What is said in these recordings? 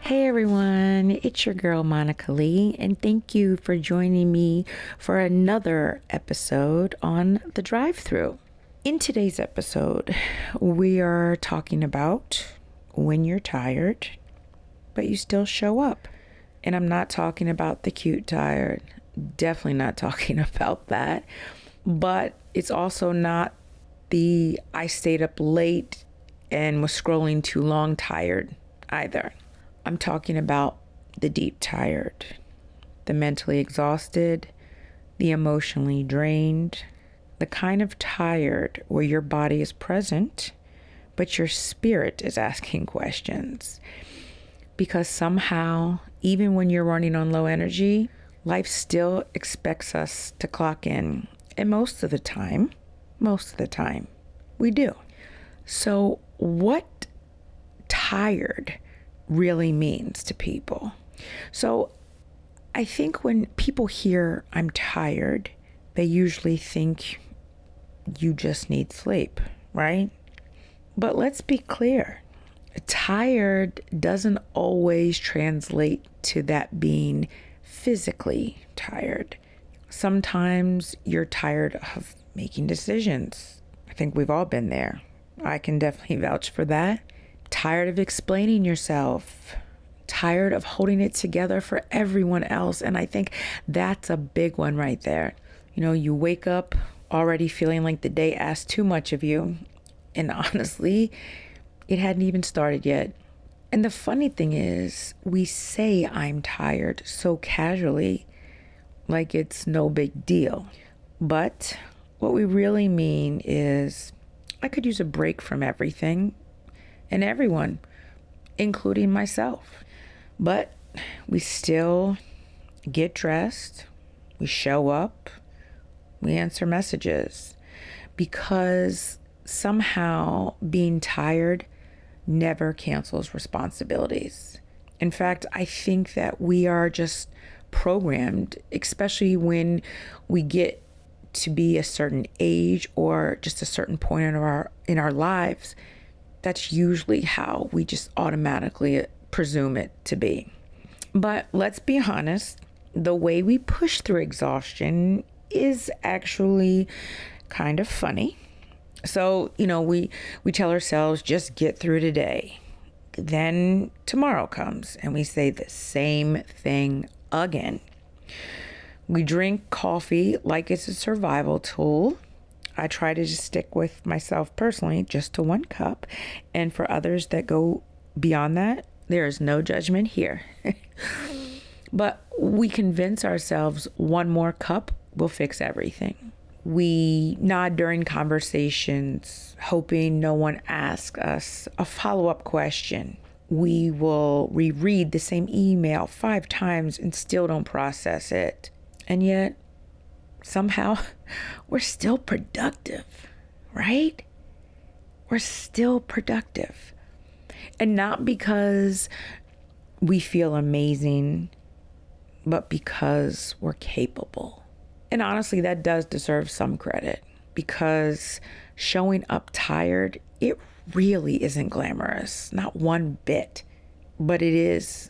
Hey everyone, it's your girl Monica Leigh, and thank you for joining me for another episode on the Drive Thru. In today's episode, we are talking about when you're tired, but you still show up. And I'm not talking about the cute tired, definitely not talking about that, but it's also not the I stayed up late and was scrolling too long tired either. I'm talking about the deep tired, the mentally exhausted, the emotionally drained, the kind of tired where your body is present, but your spirit is asking questions. Because somehow, even when you're running on low energy, life still expects us to clock in. And most of the time, we do. So what tired really means to people? So I think when people hear I'm tired, they usually think you just need sleep, right? But let's be clear. Tired doesn't always translate to that being physically tired. Sometimes you're tired of making decisions. I think we've all been there. I can definitely vouch for that. Tired of explaining yourself, tired of holding it together for everyone else. And I think that's a big one right there. You know, you wake up already feeling like the day asked too much of you. And honestly, it hadn't even started yet. And the funny thing is, we say I'm tired so casually, like it's no big deal. But what we really mean is, I could use a break from everything and everyone, including myself. But we still get dressed, we show up, we answer messages, because somehow being tired never cancels responsibilities. In fact, I think that we are just programmed, especially when we get to be a certain age or just a certain point in our lives. That's usually how we just automatically presume it to be. But let's be honest, the way we push through exhaustion is actually kind of funny. So, we tell ourselves, just get through today. Then tomorrow comes and we say the same thing again. We drink coffee like it's a survival tool. I try to just stick with myself personally, just to 1 cup. And for others that go beyond that, there is no judgment here. But we convince ourselves 1 more cup will fix everything. We nod during conversations, hoping no one asks us a follow-up question. We will reread the same email 5 times and still don't process it. And yet, somehow, we're still productive, right? We're still productive. And not because we feel amazing, but because we're capable. And honestly, that does deserve some credit, because showing up tired, it really isn't glamorous, not one bit. But it is.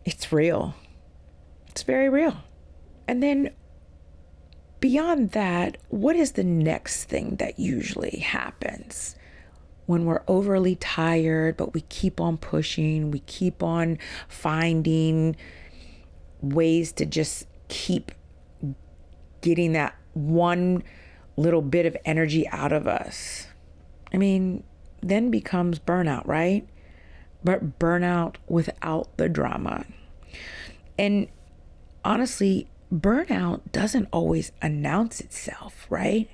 It's real. It's very real. And then beyond that, what is the next thing that usually happens when we're overly tired, but we keep on pushing, we keep on finding ways to just keep getting that one little bit of energy out of us? I mean, then becomes burnout, right? But burnout without the drama. And honestly, burnout doesn't always announce itself, right?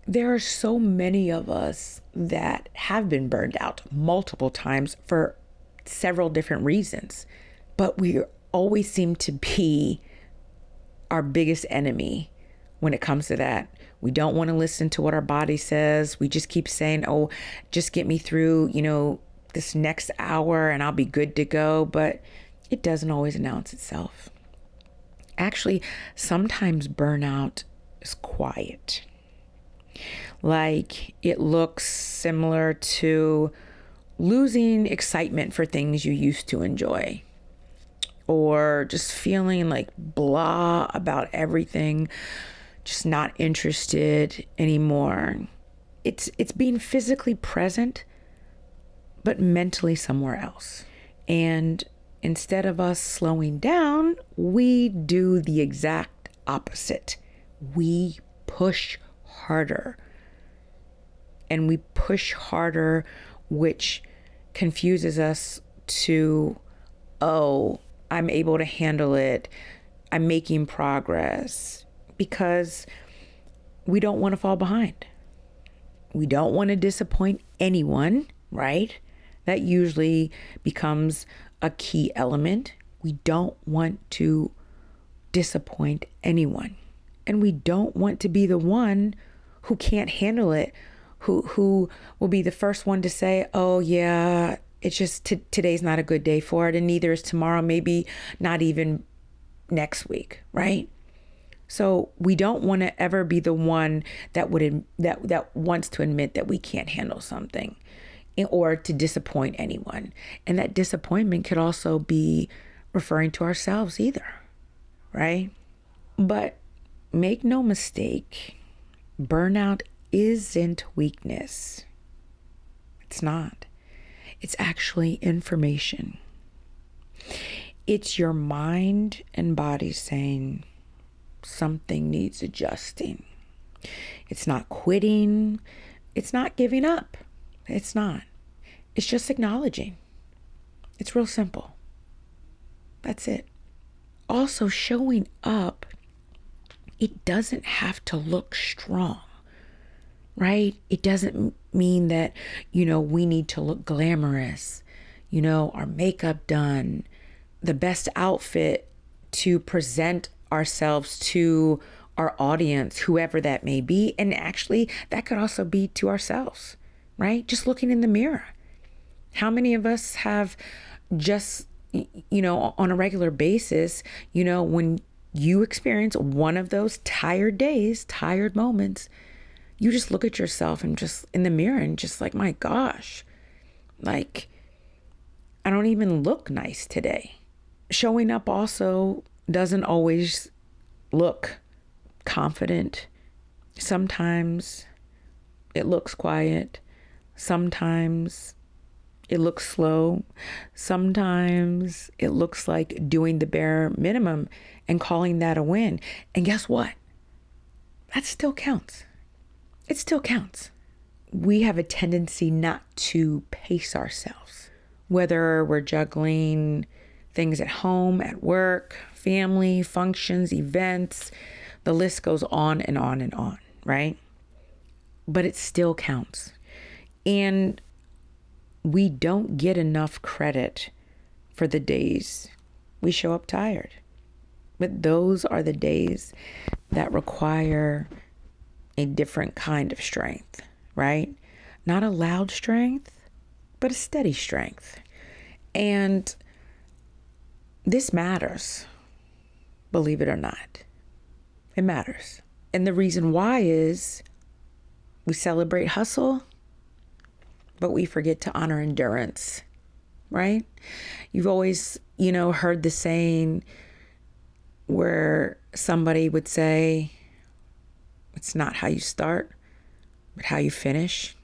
There are so many of us that have been burned out multiple times for several different reasons, but we always seem to be our biggest enemy when it comes to that. We don't want to listen to what our body says. We just keep saying, oh, just get me through, this next hour and I'll be good to go. But it doesn't always announce itself. Actually, sometimes burnout is quiet. Like, it looks similar to losing excitement for things you used to enjoy. or just feeling like blah about everything, just not interested anymore. It's being physically present, but mentally somewhere else. And instead of us slowing down, we do the exact opposite. We push harder. And we push harder, which confuses us to, oh, I'm able to handle it. I'm making progress, because we don't want to fall behind. We don't want to disappoint anyone, right? That usually becomes a key element. We don't want to disappoint anyone. And we don't want to be the one who can't handle it, who will be the first one to say, oh yeah, it's just today's not a good day for it, and neither is tomorrow, maybe not even next week, right? So we don't want to ever be the one that wants to admit that we can't handle something, or to disappoint anyone. And that disappointment could also be referring to ourselves either, right? But make no mistake, burnout isn't weakness. It's not. It's actually information. It's your mind and body saying something needs adjusting. It's not quitting. It's not giving up. It's not. It's just acknowledging. It's real simple. That's it. Also, showing up, it doesn't have to look strong, right? It doesn't mean that, we need to look glamorous, our makeup done, the best outfit to present ourselves to our audience, whoever that may be. And actually, that could also be to ourselves, right? Just looking in the mirror. How many of us have just, on a regular basis, when you experience one of those tired days, tired moments, you just look at yourself and just in the mirror and just like, my gosh, like, I don't even look nice today. Showing up also doesn't always look confident. Sometimes it looks quiet. Sometimes it looks slow. Sometimes it looks like doing the bare minimum and calling that a win. And guess what? That still counts. It still counts. We have a tendency not to pace ourselves, whether we're juggling things at home, at work, family, functions, events. The list goes on and on and on, right? But it still counts. And we don't get enough credit for the days we show up tired. But those are the days that require a different kind of strength, right? Not a loud strength, but a steady strength. And this matters, believe it or not. It matters. And the reason why is we celebrate hustle, but we forget to honor endurance, right? You've always, heard the saying where somebody would say, it's not how you start, but how you finish.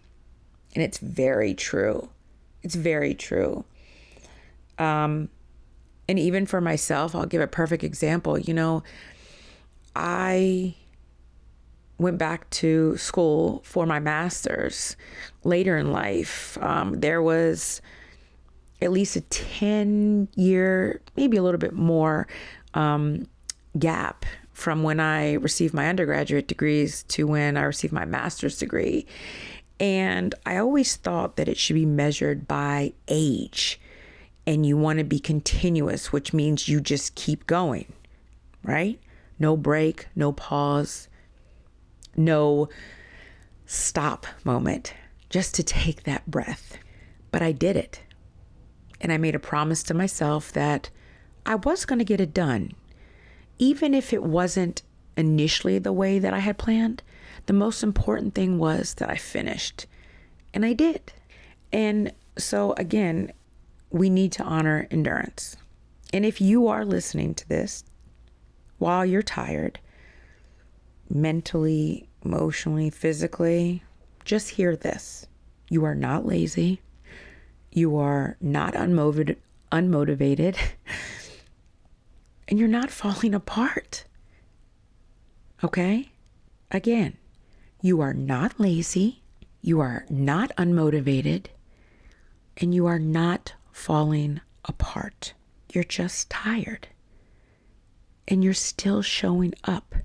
And it's very true. It's very true. And even for myself, I'll give a perfect example. I went back to school for my master's later in life. There was at least a 10-year, maybe a little bit more, gap from when I received my undergraduate degrees to when I received my master's degree. And I always thought that it should be measured by age. And you want to be continuous, which means you just keep going, right? No break, no pause, no stop moment, just to take that breath. But I did it. And I made a promise to myself that I was going to get it done. Even if it wasn't initially the way that I had planned, the most important thing was that I finished. And I did. And so again, we need to honor endurance. And if you are listening to this while you're tired, mentally, emotionally, physically, just hear this. You are not lazy. You are not unmotivated, and you're not falling apart. Okay? Again, you are not lazy. You are not unmotivated, and you are not falling apart. You're just tired, and you're still showing up.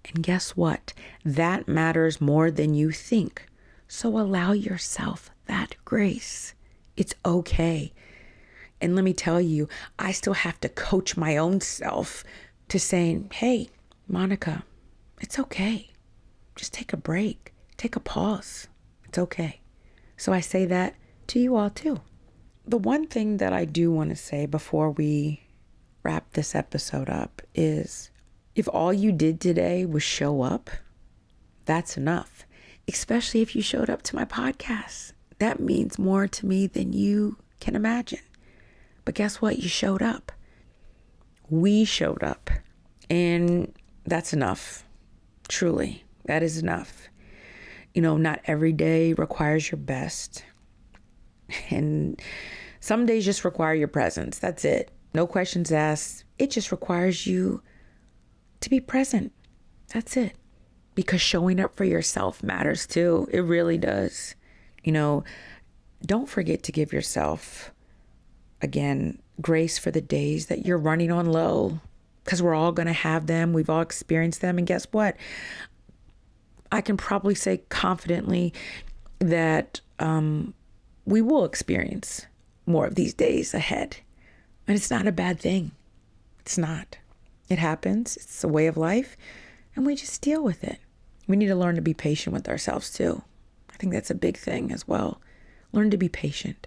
And guess what? That matters more than you think. So allow yourself that grace. It's okay. And let me tell you, I still have to coach my own self to saying, hey, Monica, it's okay. Just take a break. Take a pause. It's okay. So I say that to you all too. The one thing that I do want to say before we wrap this episode up is, if all you did today was show up, that's enough. Especially if you showed up to my podcast. That means more to me than you can imagine. But guess what? You showed up. We showed up. And that's enough. Truly, that is enough. Not every day requires your best. And some days just require your presence. That's it. No questions asked. It just requires you to be present. That's it. Because showing up for yourself matters too. It really does. Don't forget to give yourself, again, grace for the days that you're running on low, because we're all going to have them. We've all experienced them. And guess what? I can probably say confidently that we will experience more of these days ahead. And it's not a bad thing. It's not. It happens. It's a way of life. And we just deal with it. We need to learn to be patient with ourselves too. I think that's a big thing as well. Learn to be patient.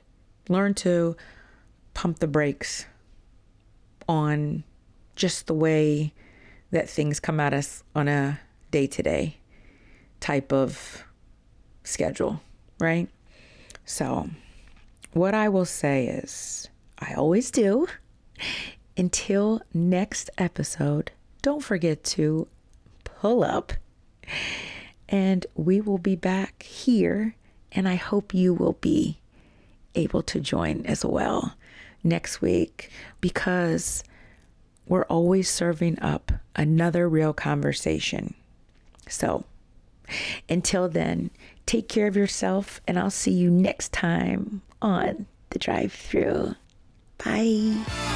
Learn to pump the brakes on just the way that things come at us on a day-to-day type of schedule, right? So what I will say is, I always do, until next episode, don't forget to pull up, and we will be back here, and I hope you will be able to join as well next week, because we're always serving up another real conversation. So until then, take care of yourself, and I'll see you next time on the Drive Thru. Bye.